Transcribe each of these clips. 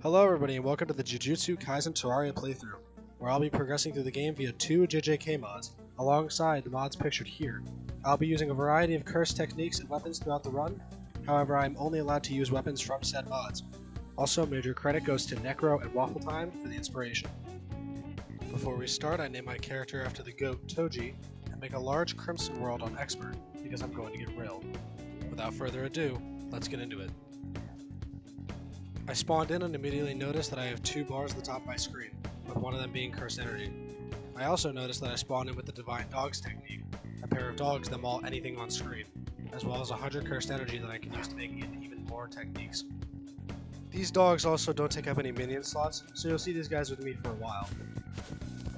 Hello everybody and welcome to the Jujutsu Kaisen Terraria playthrough, where I'll be progressing through the game via 2 JJK mods, alongside the mods pictured here. I'll be using a variety of curse techniques and weapons throughout the run, however I am only allowed to use weapons from said mods. Also, major credit goes to Necro and Waffle Time for the inspiration. Before we start, I name my character after the goat Toji, and make a large crimson world on Expert, because I'm going to get railed. Without further ado, let's get into it. I spawned in and immediately noticed that I have 2 bars at the top of my screen, with one of them being cursed energy. I also noticed that I spawned in with the Divine Dogs technique, a pair of dogs that maul anything on screen, as well as 100 cursed energy that I can use to make into even more techniques. These dogs also don't take up any minion slots, so you'll see these guys with me for a while.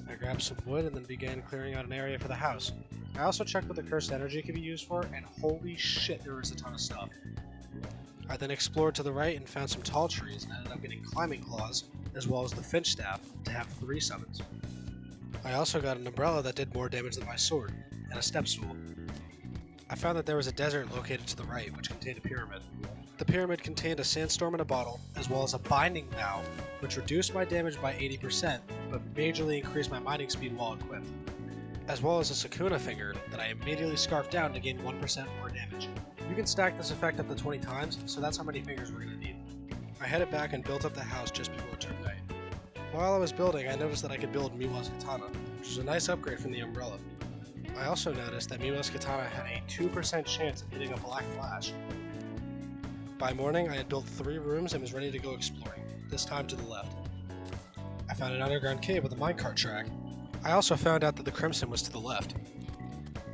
I grabbed some wood and then began clearing out an area for the house. I also checked what the cursed energy could be used for, and holy shit, there was a ton of stuff. I then explored to the right and found some tall trees and ended up getting climbing claws, as well as the finch staff, to have 3 summons. I also got an umbrella that did more damage than my sword, and a step stool. I found that there was a desert located to the right, which contained a pyramid. The pyramid contained a sandstorm in a bottle, as well as a binding vow, which reduced my damage by 80%, but majorly increased my mining speed while equipped, as well as a Sakuna finger that I immediately scarfed down to gain 1% more damage. You can stack this effect up to 20 times, so that's how many fingers we're going to need. I headed back and built up the house just before it turned night. While I was building, I noticed that I could build Miwa's Katana, which was a nice upgrade from the umbrella. I also noticed that Miwa's Katana had a 2% chance of hitting a black flash. By morning, I had built 3 rooms and was ready to go exploring, this time to the left. I found an underground cave with a minecart track. I also found out that the Crimson was to the left.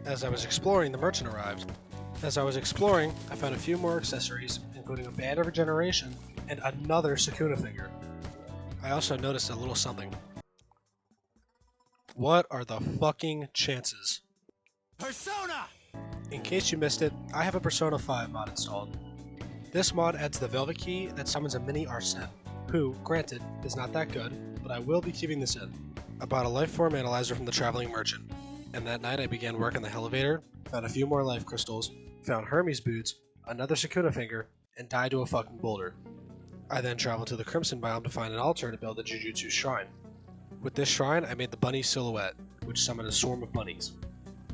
As I was exploring, the merchant arrived. As I was exploring, I found a few more accessories, including a band of regeneration and another Sakuna finger. I also noticed a little something. What are the fucking chances? Persona! In case you missed it, I have a Persona 5 mod installed. This mod adds the Velvet Key that summons a mini Arsene, who, granted, is not that good, but I will be keeping this in. I bought a life form analyzer from the traveling merchant, and that night I began work on the elevator, found a few more life crystals, found Hermes boots, another Sakuna finger, and died to a fucking boulder. I then traveled to the Crimson biome to find an altar to build the Jujutsu shrine. With this shrine, I made the bunny silhouette, which summoned a swarm of bunnies.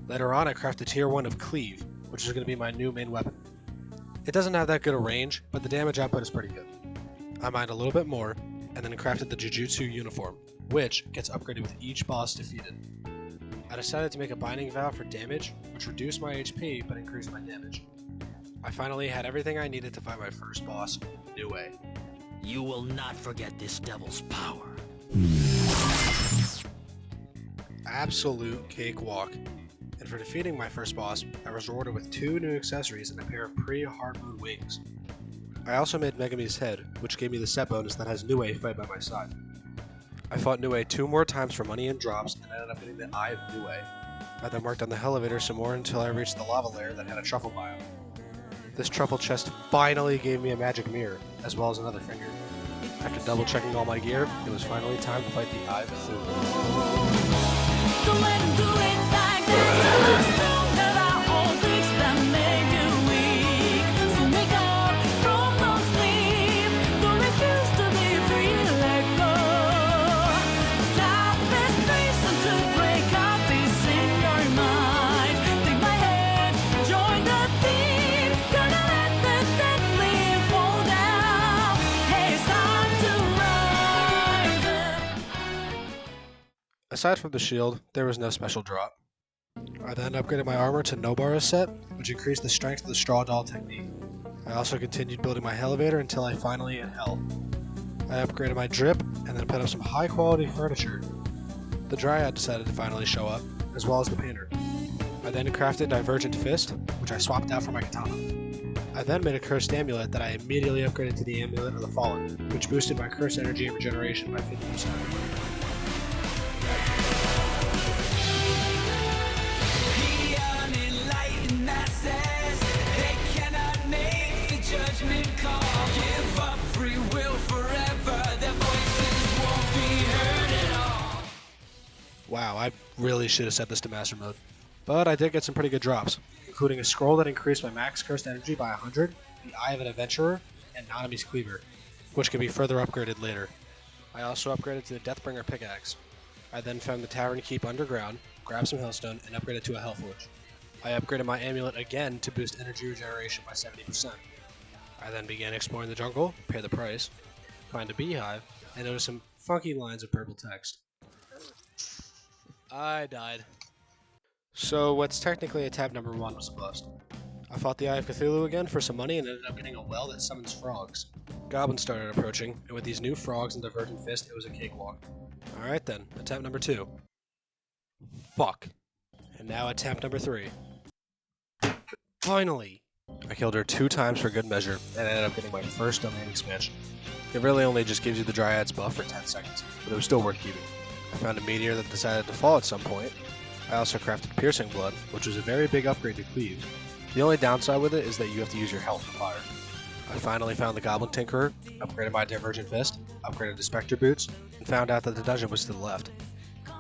Later on, I crafted tier 1 of Cleave, which is going to be my new main weapon. It doesn't have that good a range, but the damage output is pretty good. I mined a little bit more, and then crafted the Jujutsu uniform, which gets upgraded with each boss defeated. I decided to make a binding vow for damage, which reduced my HP but increased my damage. I finally had everything I needed to fight my first boss, Nue. You will not forget this devil's power. Absolute cakewalk. And for defeating my first boss, I was rewarded with 2 new accessories and a pair of pre-Hardmode wings. I also made Megami's head, which gave me the set bonus that has Nue fight by my side. I fought Nue 2 more times for money and drops, and ended up getting the Eye of Nue. I then worked on the elevator some more until I reached the lava layer that had a truffle biome. This truffle chest finally gave me a magic mirror, as well as another finger. After double checking all my gear, it was finally time to fight the Eye of Thule. Aside from the shield, there was no special drop. I then upgraded my armor to Nobara's set, which increased the strength of the Straw Doll technique. I also continued building my elevator until I finally hit Hell. I upgraded my drip, and then put up some high quality furniture. The Dryad decided to finally show up, as well as the Painter. I then crafted Divergent Fist, which I swapped out for my Katana. I then made a cursed amulet that I immediately upgraded to the Amulet of the Fallen, which boosted my cursed energy and regeneration by 50%. Wow, I really should have set this to Master Mode. But I did get some pretty good drops, including a scroll that increased my max cursed energy by 100, the Eye of an Adventurer, and Nanami's Cleaver. which can be further upgraded later. I also upgraded to the Deathbringer pickaxe. I then found the Tavern Keep underground, grabbed some Hellstone, and upgraded to a Hellforge. I upgraded my amulet again to boost energy regeneration by 70%. I then began exploring the jungle, pay the price, find a beehive, and notice some funky lines of purple text. I died. So what's technically a tab number 1 was a bust. I fought the Eye of Cthulhu again for some money and ended up getting a well that summons frogs. Goblins started approaching, and with these new frogs and Divergent Fist, it was a cakewalk. Alright then, attempt number 2. Fuck. And now attempt number 3. Finally! I killed her 2 times for good measure, and ended up getting my first domain expansion. It really only just gives you the Dryad's buff for 10 seconds, but it was still worth keeping. I found a meteor that decided to fall at some point. I also crafted Piercing Blood, which was a very big upgrade to Cleave. The only downside with it is that you have to use your health for fire. I finally found the Goblin Tinkerer, upgraded my Divergent Fist, upgraded to Spectre Boots, and found out that the dungeon was to the left.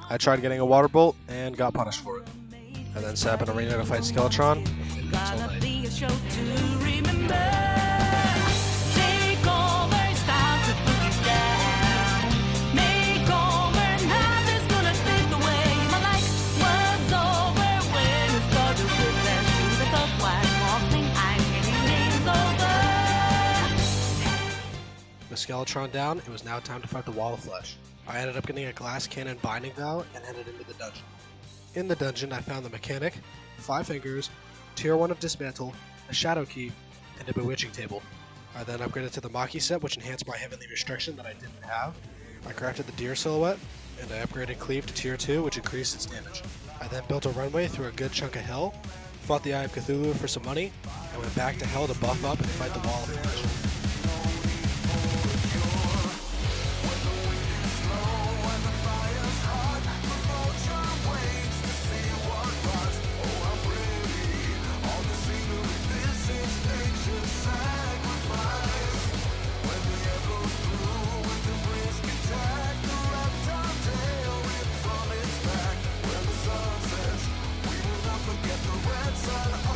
I tried getting a Water Bolt, and got punished for it. I then set up an arena to fight Skeletron, and waited until night. With Skeletron down, it was now time to fight the Wall of Flesh. I ended up getting a Glass Cannon Binding Vow and headed into the dungeon. In the dungeon, I found the Mechanic, 5 Fingers, Tier 1 of Dismantle, a Shadow Key, and a Bewitching Table. I then upgraded to the Maki set, which enhanced my Heavenly Restriction that I didn't have. I crafted the Deer Silhouette, and I upgraded Cleave to Tier 2, which increased its damage. I then built a runway through a good chunk of Hell, fought the Eye of Cthulhu for some money, and went back to Hell to buff up and fight the Wall of Flesh. Sun